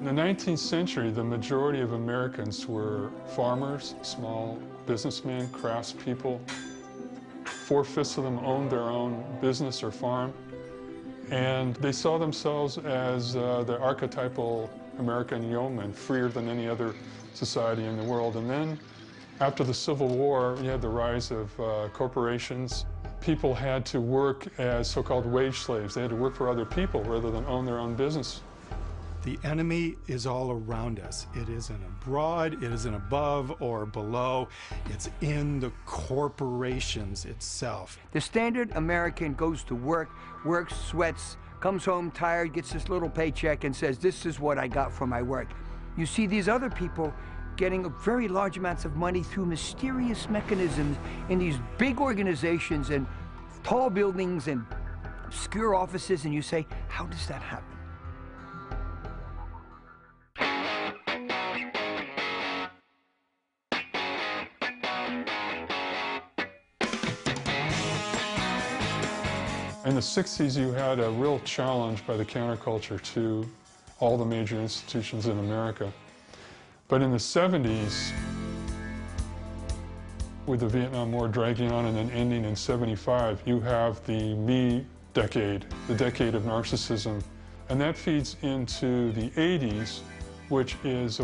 In the 19th century, the majority of Americans were farmers, small businessmen, craftspeople. 4/5 of them owned their own business or farm, and they saw themselves as the archetypal American yeoman, freer than any other society in the world. And then, after the Civil War, you had the rise of corporations. People had to work as so-called wage slaves. They had to work for other people rather than own their own business. The enemy is all around us. It isn't abroad, it isn't above or below. It's in the corporations itself. The standard American goes to work, works, sweats, comes home tired, gets this little paycheck and says, this is what I got for my work. You see these other people getting very large amounts of money through mysterious mechanisms in these big organizations and tall buildings and obscure offices, and you say, how does that happen? In the 60s, you had a real challenge by the counterculture to all the major institutions in America. But in the 70s, with the Vietnam War dragging on and then ending in 75, you have the me decade, the decade of narcissism. And that feeds into the 80s, which is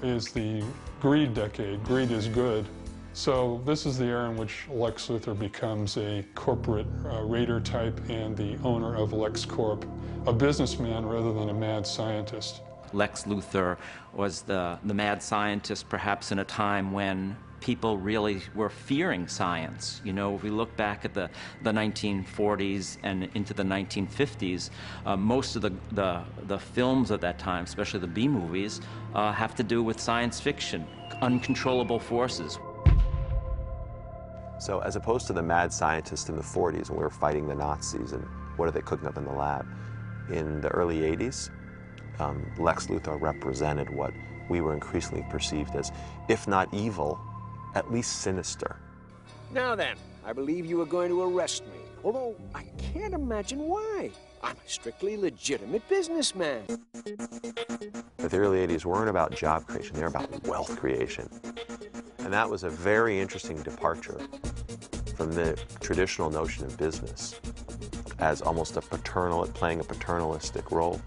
is the greed decade. Greed is good. So this is the era in which Lex Luthor becomes a corporate raider type and the owner of Lexcorp, a businessman rather than a mad scientist. Lex Luthor was the mad scientist perhaps in a time when people really were fearing science. You know, if we look back at the 1940s and into the 1950s, most of the films at that time, especially the B movies, have to do with science fiction, uncontrollable forces. So as opposed to the mad scientist in the 40s when we were fighting the Nazis and what are they cooking up in the lab, in the early 80s, Lex Luthor represented what we were increasingly perceived as, if not evil, at least sinister. Now then, I believe you are going to arrest me, although I can't imagine why. I'm a strictly legitimate businessman. But the early 80s weren't about job creation, they were about wealth creation. And that was a very interesting departure from the traditional notion of business as almost playing a paternalistic role,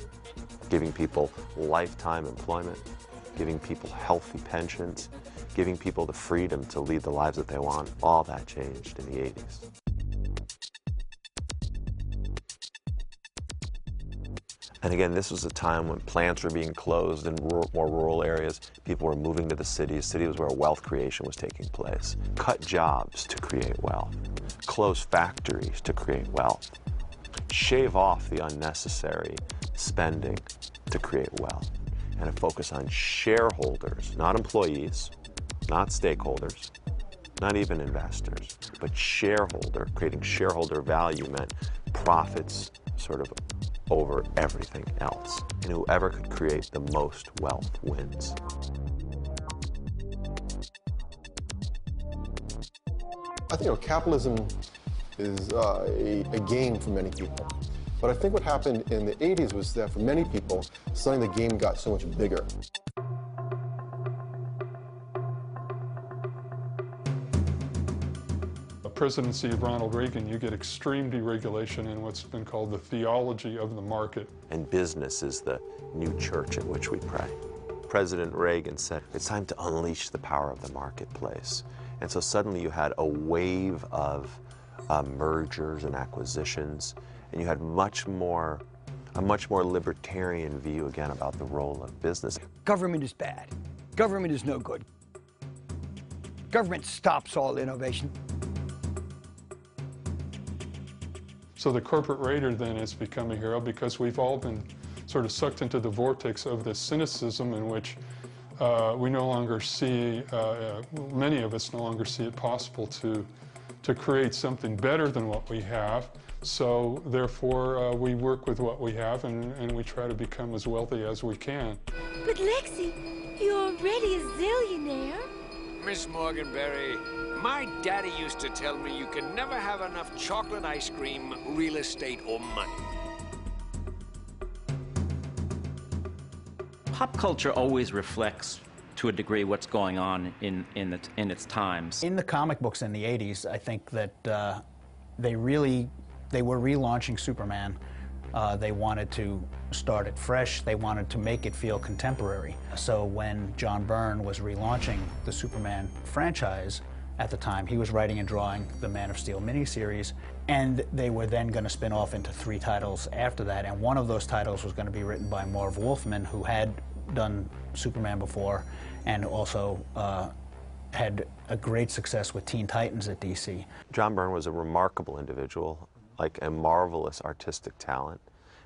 giving people lifetime employment, giving people healthy pensions, giving people the freedom to lead the lives that they want. All that changed in the 80s. And again, this was a time when plants were being closed in more rural areas. People were moving to the cities. Cities was where wealth creation was taking place. Cut jobs to create wealth. Close factories to create wealth. Shave off the unnecessary spending to create wealth. And a focus on shareholders, not employees, not stakeholders, not even investors, but creating shareholder value meant profits sort of over everything else. And whoever could create the most wealth wins. I think capitalism is a game for many people. But I think what happened in the 80s was that for many people, suddenly the game got so much bigger. Presidency of Ronald Reagan, you get extreme deregulation in what's been called the theology of the market. And business is the new church in which we pray. President Reagan said, it's time to unleash the power of the marketplace. And so suddenly you had a wave of mergers and acquisitions, and you had a much more libertarian view again about the role of business. Government is bad. Government is no good. Government stops all innovation. So the corporate raider then has become a hero because we've all been sort of sucked into the vortex of this cynicism in which we no longer see, many of us no longer see it possible to create something better than what we have. So therefore we work with what we have and we try to become as wealthy as we can. But Lexi, you're already a zillionaire. Miss Morganberry, my daddy used to tell me you can never have enough chocolate ice cream, real estate, or money. Pop culture always reflects, to a degree, what's going on in its times. In the comic books in the 80s, I think that they were relaunching Superman. They wanted to start it fresh. They wanted to make it feel contemporary. So when John Byrne was relaunching the Superman franchise at the time, he was writing and drawing the Man of Steel miniseries, and they were then going to spin off into 3 titles after that, and one of those titles was going to be written by Marv Wolfman, who had done Superman before, and also had a great success with Teen Titans at DC. John Byrne was a remarkable individual, like a marvelous artistic talent.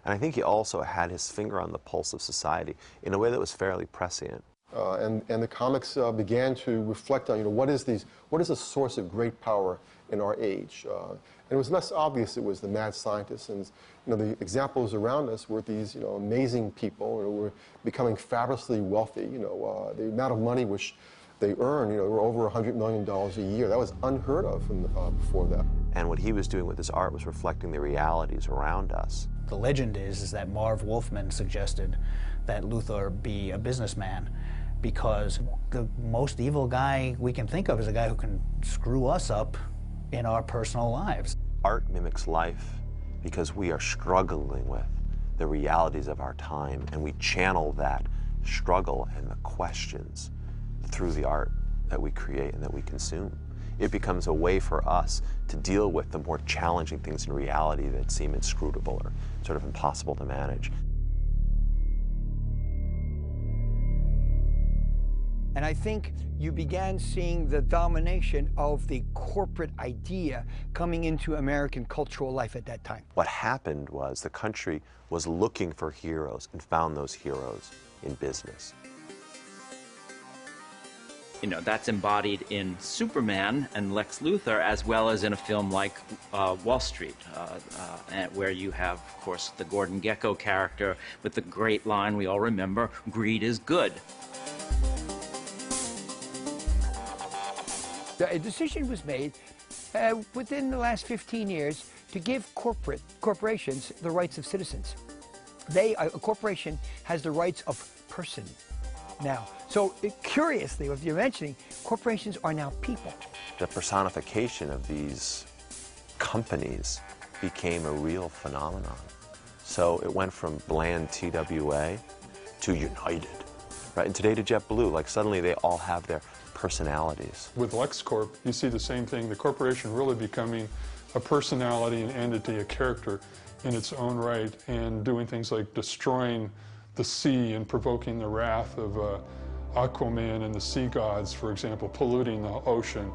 And I think he also had his finger on the pulse of society in a way that was fairly prescient. And the comics began to reflect on, what is a source of great power in our age? And it was less obvious it was the mad scientists, and the examples around us were these amazing people who were becoming fabulously wealthy. The amount of money which they earned, were over $100 million a year. That was unheard of before that. And what he was doing with his art was reflecting the realities around us. The legend is that Marv Wolfman suggested that Luthor be a businessman, because the most evil guy we can think of is a guy who can screw us up in our personal lives. Art mimics life because we are struggling with the realities of our time, and we channel that struggle and the questions through the art that we create and that we consume. It becomes a way for us to deal with the more challenging things in reality that seem inscrutable or sort of impossible to manage. And I think you began seeing the domination of the corporate idea coming into American cultural life at that time. What happened was the country was looking for heroes and found those heroes in business. That's embodied in Superman and Lex Luthor, as well as in a film like Wall Street, where you have, of course, the Gordon Gekko character with the great line we all remember, "Greed is good." A decision was made within the last 15 years to give corporations the rights of citizens. A corporation has the rights of person now. So curiously, what you're mentioning, corporations are now people. The personification of these companies became a real phenomenon. So it went from bland TWA to United, right? And today to JetBlue, like suddenly they all have their personalities. With Lexcorp, you see the same thing, the corporation really becoming a personality, an entity, a character in its own right, and doing things like destroying the sea and provoking the wrath of Aquaman and the sea gods, for example, polluting the ocean.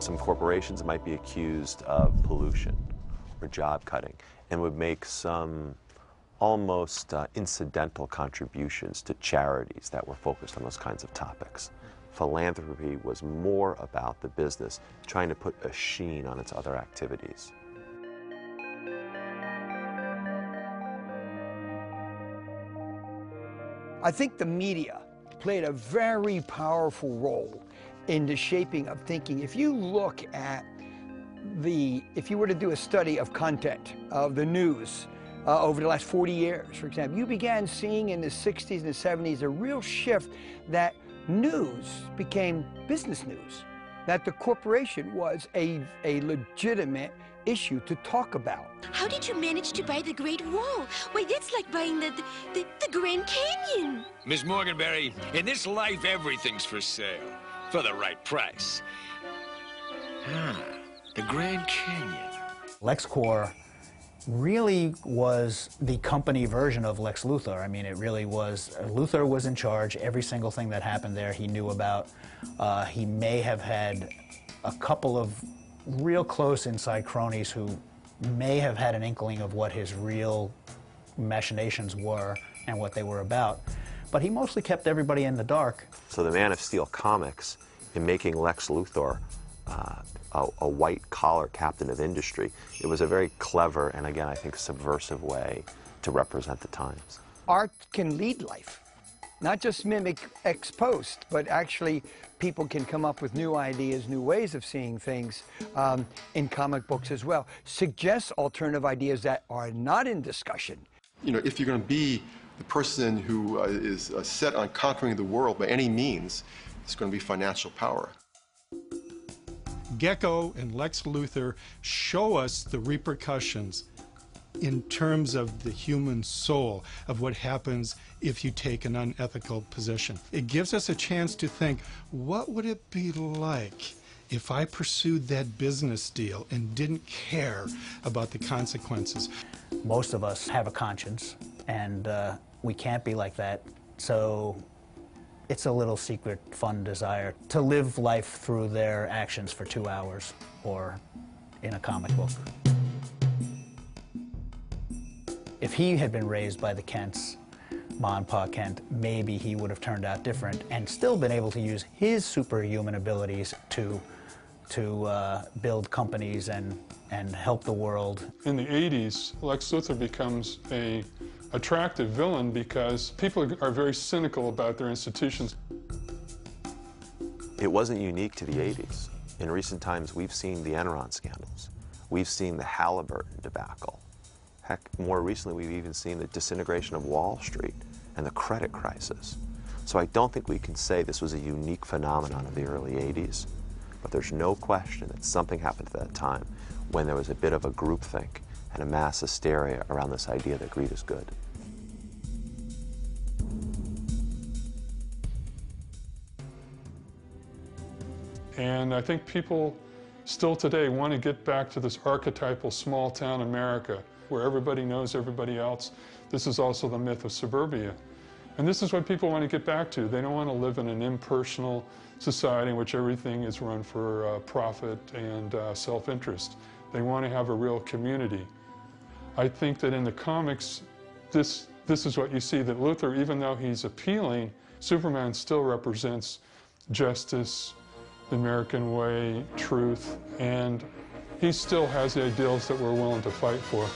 Some corporations might be accused of pollution or job cutting and would make some almost incidental contributions to charities that were focused on those kinds of topics. Philanthropy was more about the business trying to put a sheen on its other activities. I think the media played a very powerful role in the shaping of thinking. If you look at if you were to do a study of content of the news over the last 40 years, for example, you began seeing in the 60s and the 70s a real shift that news became business news, that the corporation was a legitimate issue to talk about. How did you manage to buy the Great Wall? Why, that's like buying the Grand Canyon. Miss Morganberry, in this life, everything's for sale. For the right price. The Grand Canyon. Lexcorp really was the company version of Lex Luthor. I mean, it really was. Luthor was in charge. Every single thing that happened there he knew about. He may have had a couple of real close inside cronies who may have had an inkling of what his real machinations were and what they were about. But he mostly kept everybody in the dark. So the Man of Steel comics, in making Lex Luthor a white-collar captain of industry, it was a very clever and, again, I think, subversive way to represent the times. Art can lead life, not just mimic ex post, but actually people can come up with new ideas, new ways of seeing things in comic books as well. Suggests alternative ideas that are not in discussion. If you're going to be the person who is set on conquering the world by any means is going to be financial power. Gecko and Lex Luthor show us the repercussions in terms of the human soul of what happens if you take an unethical position. It gives us a chance to think, what would it be like if I pursued that business deal and didn't care about the consequences? Most of us have a conscience, and we can't be like that. So it's a little secret, fun desire to live life through their actions for 2 hours, or in a comic book. If he had been raised by the Kents, Ma and Pa Kent, maybe he would have turned out different and still been able to use his superhuman abilities to build companies and help the world. In the 80s, Lex Luthor becomes an attractive villain because people are very cynical about their institutions. It wasn't unique to the 80s. In recent times, we've seen the Enron scandals. We've seen the Halliburton debacle. Heck, more recently, we've even seen the disintegration of Wall Street and the credit crisis. So I don't think we can say this was a unique phenomenon of the early 80s. But there's no question that something happened at that time when there was a bit of a groupthink and a mass hysteria around this idea that greed is good. And I think people still today want to get back to this archetypal small town America where everybody knows everybody else. This is also the myth of suburbia. And this is what people want to get back to. They don't want to live in an impersonal society in which everything is run for profit and self-interest. They want to have a real community. I think that in the comics, this is what you see, that Luthor, even though he's appealing, Superman still represents justice, the American way, truth, and he still has the ideals that we're willing to fight for.